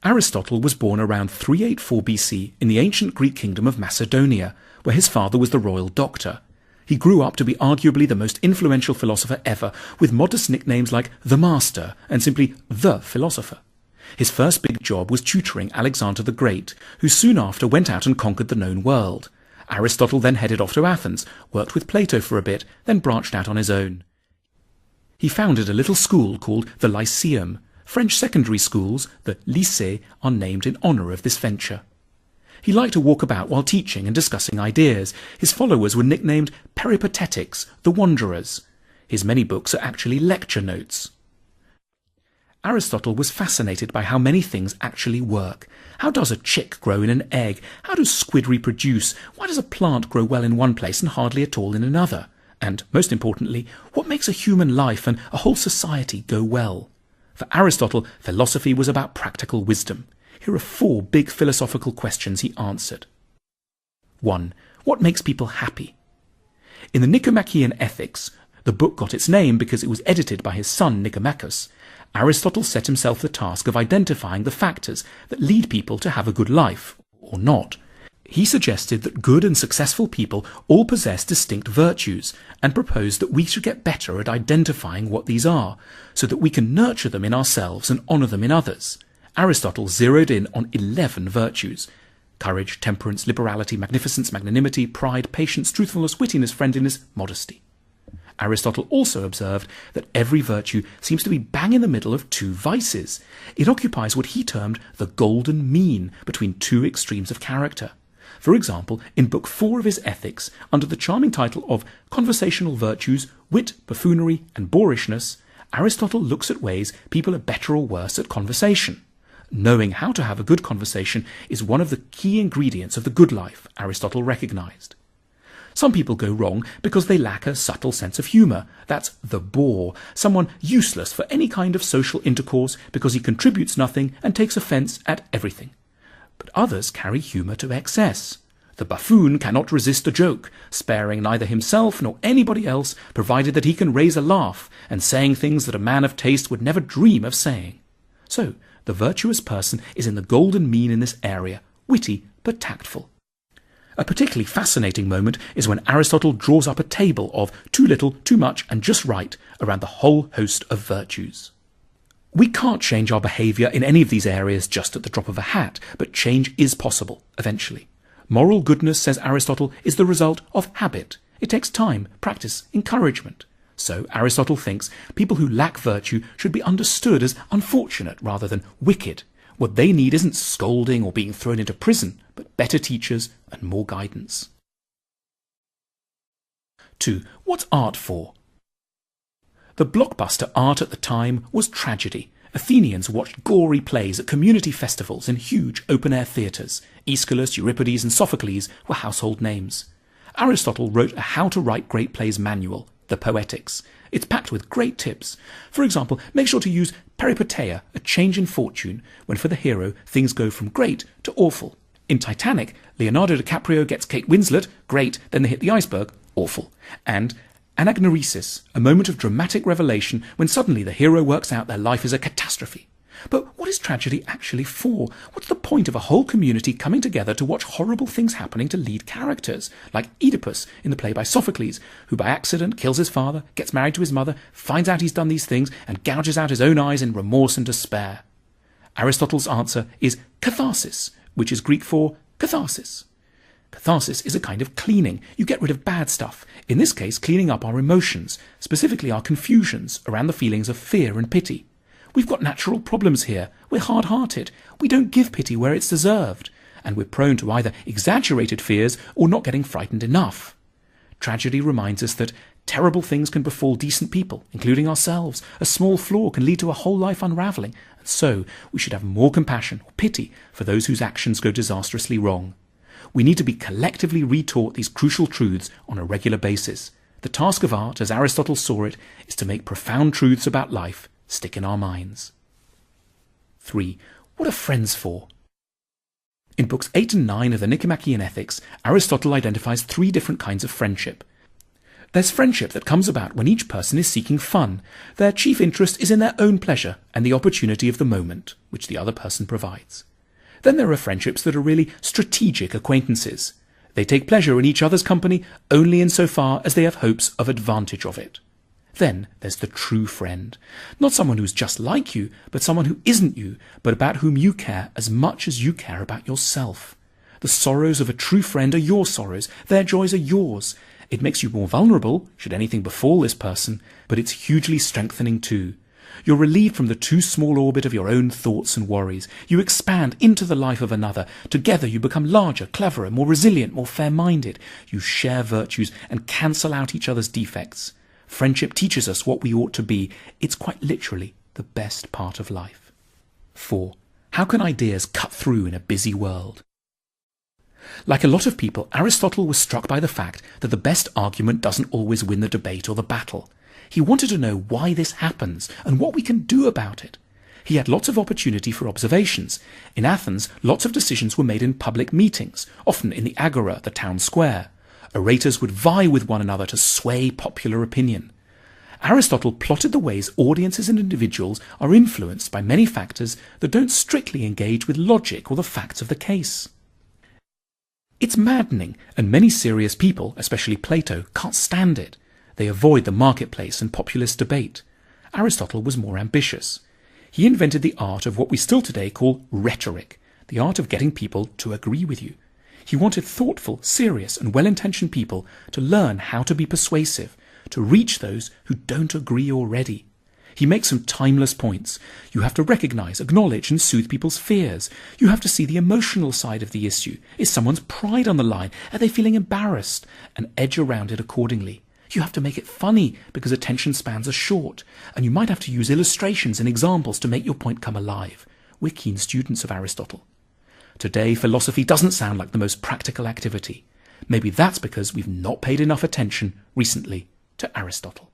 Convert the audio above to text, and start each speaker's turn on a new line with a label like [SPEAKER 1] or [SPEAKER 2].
[SPEAKER 1] Aristotle was born around 384 BC in the ancient Greek kingdom of Macedonia, where his father was the royal doctor. He grew up to be arguably the most influential philosopher ever, with modest nicknames like the Master and simply the Philosopher. His first big job was tutoring Alexander the Great, who soon after went out and conquered the known world. Aristotle then headed off to Athens, worked with Plato for a bit, then branched out on his own. He founded a little school called the Lyceum. French secondary schools, the lycées, are named in honour of this venture. He liked to walk about while teaching and discussing ideas. His followers were nicknamed peripatetics, the wanderers. His many books are actually lecture notes. Aristotle was fascinated by how many things actually work. How does a chick grow in an egg? How do squid reproduce? Why does a plant grow well in one place and hardly at all in another? And, most importantly, what makes a human life and a whole society go well? For Aristotle, philosophy was about practical wisdom. Here are 4 big philosophical questions he answered. 1. What makes people happy? In the Nicomachean Ethics, the book got its name because it was edited by his son Nicomachus, Aristotle set himself the task of identifying the factors that lead people to have a good life, or not. He suggested that good and successful people all possess distinct virtues, and proposed that we should get better at identifying what these are, so that we can nurture them in ourselves and honour them in others. Aristotle zeroed in on 11 virtues: courage, temperance, liberality, magnificence, magnanimity, pride, patience, truthfulness, wittiness, friendliness, modesty. Aristotle also observed that every virtue seems to be bang in the middle of 2 vices. It occupies what he termed the golden mean between 2 extremes of character. For example, in Book 4 of his Ethics, under the charming title of Conversational Virtues, Wit, Buffoonery, and Boorishness, Aristotle looks at ways people are better or worse at conversation. Knowing how to have a good conversation is one of the key ingredients of the good life, Aristotle recognized. Some people go wrong because they lack a subtle sense of humour. That's the bore, someone useless for any kind of social intercourse because he contributes nothing and takes offence at everything. But others carry humour to excess. The buffoon cannot resist a joke, sparing neither himself nor anybody else, provided that he can raise a laugh, and saying things that a man of taste would never dream of saying. So, the virtuous person is in the golden mean in this area, witty but tactful. A particularly fascinating moment is when Aristotle draws up a table of too little, too much, and just right around the whole host of virtues. We can't change our behaviour in any of these areas just at the drop of a hat, but change is possible, eventually. Moral goodness, says Aristotle, is the result of habit. It takes time, practice, encouragement. So, Aristotle thinks people who lack virtue should be understood as unfortunate rather than wicked. What they need isn't scolding or being thrown into prison, but better teachers and more guidance. 2. What's art for? The blockbuster art at the time was tragedy. Athenians watched gory plays at community festivals in huge open-air theatres. Aeschylus, Euripides and Sophocles were household names. Aristotle wrote a How to Write Great Plays manual, the Poetics. It's packed with great tips. For example, make sure to use peripeteia, a change in fortune, when for the hero things go from great to awful. In Titanic, Leonardo DiCaprio gets Kate Winslet, great, then they hit the iceberg, awful. And anagnorisis, a moment of dramatic revelation when suddenly the hero works out their life is a catastrophe. But what is tragedy actually for? What's the point of a whole community coming together to watch horrible things happening to lead characters, like Oedipus in the play by Sophocles, who by accident kills his father, gets married to his mother, finds out he's done these things, and gouges out his own eyes in remorse and despair? Aristotle's answer is catharsis, which is Greek for catharsis. Catharsis is a kind of cleaning. You get rid of bad stuff. In this case, cleaning up our emotions, specifically our confusions around the feelings of fear and pity. We've got natural problems here. We're hard-hearted. We don't give pity where it's deserved. And we're prone to either exaggerated fears or not getting frightened enough. Tragedy reminds us that terrible things can befall decent people, including ourselves. A small flaw can lead to a whole life unravelling. And so we should have more compassion or pity for those whose actions go disastrously wrong. We need to be collectively retaught these crucial truths on a regular basis. The task of art, as Aristotle saw it, is to make profound truths about life stick in our minds. 3. What are friends for? In books 8 and 9 of the Nicomachean Ethics, Aristotle identifies 3 different kinds of friendship. There's friendship that comes about when each person is seeking fun. Their chief interest is in their own pleasure and the opportunity of the moment, which the other person provides. Then there are friendships that are really strategic acquaintances. They take pleasure in each other's company only insofar as they have hopes of advantage of it. Then there's the true friend. Not someone who's just like you, but someone who isn't you, but about whom you care as much as you care about yourself. The sorrows of a true friend are your sorrows. Their joys are yours. It makes you more vulnerable, should anything befall this person, but it's hugely strengthening too. You're relieved from the too small orbit of your own thoughts and worries. You expand into the life of another. Together you become larger, cleverer, more resilient, more fair-minded. You share virtues and cancel out each other's defects. Friendship teaches us what we ought to be. It's quite literally the best part of life. 4. How can ideas cut through in a busy world? Like a lot of people, Aristotle was struck by the fact that the best argument doesn't always win the debate or the battle. He wanted to know why this happens and what we can do about it. He had lots of opportunity for observations. In Athens, lots of decisions were made in public meetings, often in the agora, the town square. Orators would vie with one another to sway popular opinion. Aristotle plotted the ways audiences and individuals are influenced by many factors that don't strictly engage with logic or the facts of the case. It's maddening, and many serious people, especially Plato, can't stand it. They avoid the marketplace and populist debate. Aristotle was more ambitious. He invented the art of what we still today call rhetoric, the art of getting people to agree with you. He wanted thoughtful, serious, and well-intentioned people to learn how to be persuasive, to reach those who don't agree already. He makes some timeless points. You have to recognize, acknowledge, and soothe people's fears. You have to see the emotional side of the issue. Is someone's pride on the line? Are they feeling embarrassed? And edge around it accordingly. You have to make it funny because attention spans are short. And you might have to use illustrations and examples to make your point come alive. We're keen students of Aristotle. Today, philosophy doesn't sound like the most practical activity. Maybe that's because we've not paid enough attention recently to Aristotle.